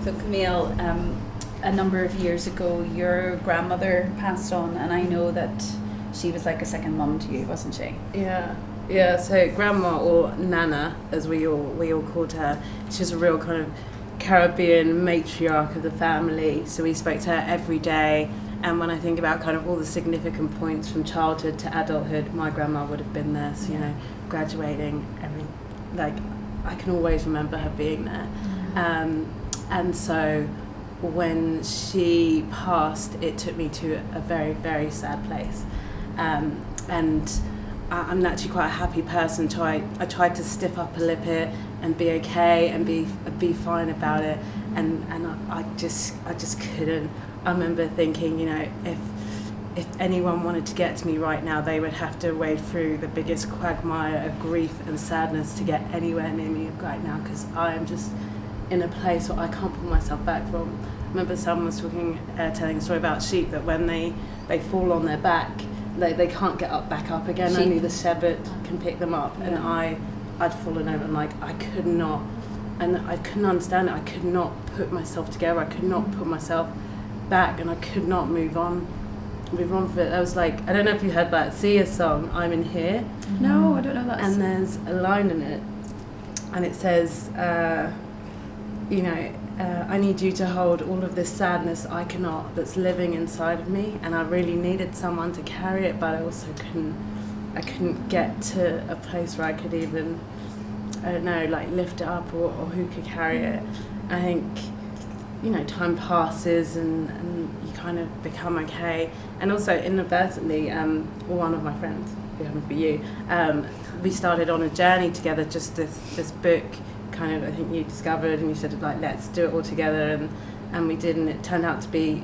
So Camille, a number of years ago, your grandmother passed on, and I know that she was like a second mum to you, wasn't she? Yeah. So grandma, or Nana, as we all called her, she's a real kind of Caribbean matriarch of the family. So we spoke to her every day. And when I think about kind of all the significant points from childhood to adulthood, my grandma would have been there. So, you know, graduating, I can always remember her being there. And so when she passed, it took me to a very, very sad place. And I'm naturally quite a happy person, so I tried to stiff up a lip it and be okay and be fine about it. And I just couldn't. I remember thinking, you know, if anyone wanted to get to me right now, they would have to wade through the biggest quagmire of grief and sadness to get anywhere near me right now, because I am just in a place where I can't pull myself back from. I remember someone was telling a story about sheep, that when they fall on their back, they can't get back up again. Sheep. Only the shepherd can pick them up. Yeah. And I'd fallen over, and I could not, and I couldn't understand it. I could not put myself together. I could not put myself back, and I could not move on for it. I was like, I don't know if you heard that Sia song, I'm in Here. No, I don't know that. And there's a line in it, and it says, I need you to hold all of this sadness I cannot, that's living inside of me, and I really needed someone to carry it, but I also couldn't get to a place where I could even, I don't know, like lift it up, or who could carry it. I think, you know, time passes and you kind of become okay. And also inadvertently, one of my friends, who happened to be you, we started on a journey together, just this book kind of, I think you discovered, and you said, like, let's do it all together, and we did, and it turned out to be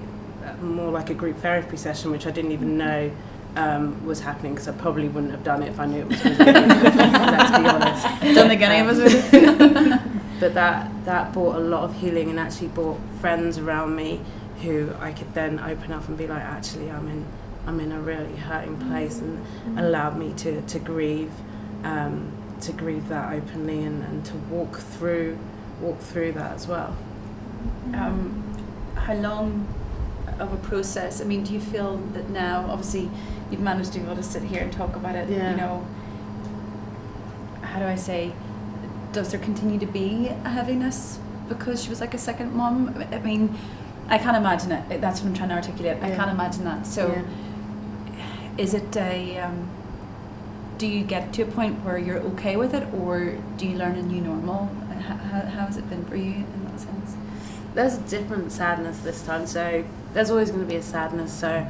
more like a group therapy session, which I didn't even know was happening, because I probably wouldn't have done it if I knew it was going to be. Let's be honest. Don't think any of us would. But that brought a lot of healing, and actually brought friends around me who I could then open up and be like, actually, I'm in a really hurting place, and allowed me to grieve that openly, and to walk through that as well. How long of a process? I mean, do you feel that now, obviously, you've managed to be able to sit here and talk about it? Yeah. You know, how do I say? Does there continue to be a heaviness because she was like a second mum? I mean, I can't imagine it. That's what I'm trying to articulate. Yeah. I can't imagine that. So, is it do you get to a point where you're okay with it, or do you learn a new normal? How has it been for you in that sense? There's a different sadness this time. So there's always going to be a sadness. So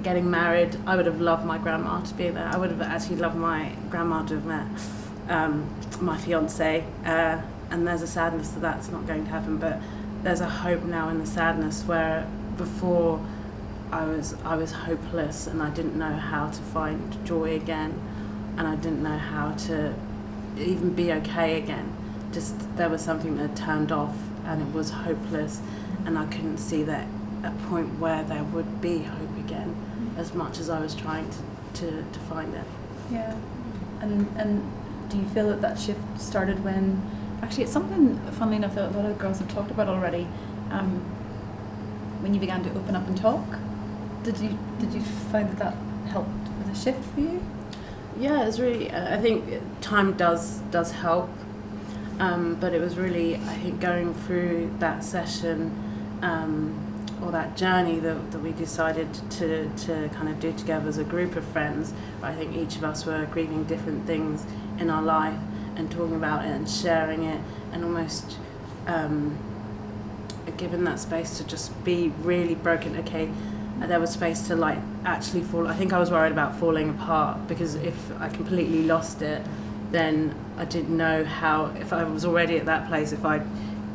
getting married, I would have loved my grandma to be there. I would have actually loved my grandma to have met my fiance, and there's a sadness that's not going to happen, but there's a hope now in the sadness, where before I was hopeless, and I didn't know how to find joy again, and I didn't know how to even be okay again. Just there was something that turned off, and it was hopeless, and I couldn't see that a point where there would be hope again, as much as I was trying to find it. Yeah. And do you feel that shift started when, actually it's something, funnily enough, that a lot of girls have talked about already, when you began to open up and talk? Did you find that helped with the shift for you? Yeah, it was really, I think time does help, but it was really, I think, going through that session, or that journey that we decided to kind of do together as a group of friends. I think each of us were grieving different things in our life, and talking about it and sharing it, and almost given that space to just be really broken. Okay, there was space to like actually fall. I think I was worried about falling apart, because if I completely lost it, then I didn't know how, if I was already at that place, if I'd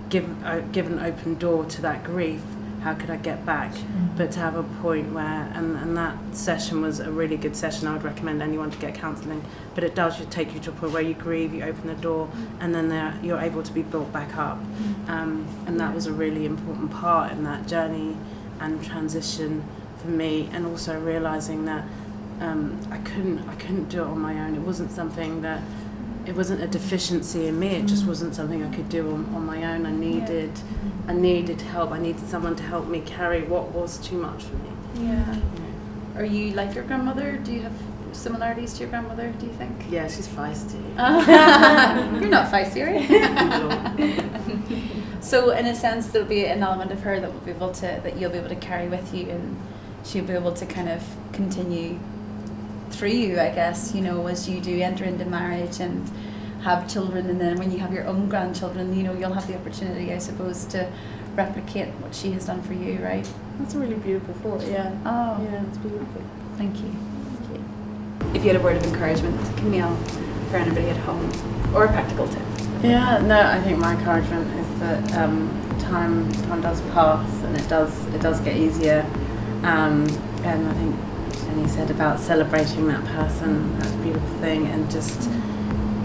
give an open door to that grief, how could I get back? But to have a point where, and that session was a really good session. I would recommend anyone to get counselling, but it does take you to a point where you grieve, you open the door, and then you're able to be built back up. And that was a really important part in that journey and transition for me, and also realising that I couldn't do it on my own. It wasn't something that it wasn't a deficiency in me. It just wasn't something I could do on my own. I needed help. I needed someone to help me carry what was too much for me. Yeah. Are you like your grandmother? Do you have similarities to your grandmother, do you think? Yeah, she's feisty. You're not feisty, are you? So in a sense, there'll be an element of her that you'll be able to carry with you, and she'll be able to kind of continue through you, I guess, you know, as you do enter into marriage and have children, and then when you have your own grandchildren, you know, you'll have the opportunity, I suppose, to replicate what she has done for you, right? That's a really beautiful thought, yeah. Oh. Yeah, it's beautiful. Thank you. If you had a word of encouragement, Camille, for anybody at home, or a practical tip. Yeah, no, I think my encouragement is that time does pass, and it does get easier. And I think Jenny said about celebrating that person, that's a beautiful thing, and just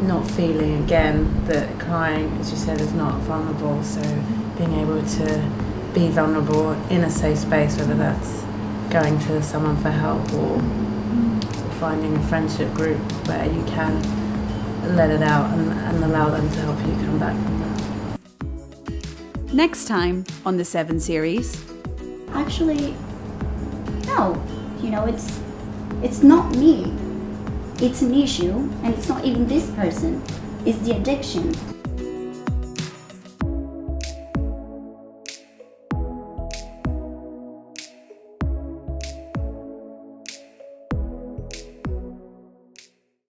not feeling again that crying, as you said, is not vulnerable. So being able to be vulnerable in a safe space, whether that's going to someone for help or finding a friendship group where you can let it out and allow them to help you come back from that. Next time on the 7 series. Actually, no. You know, it's not me. It's an issue, and it's not even this person. It's the addiction.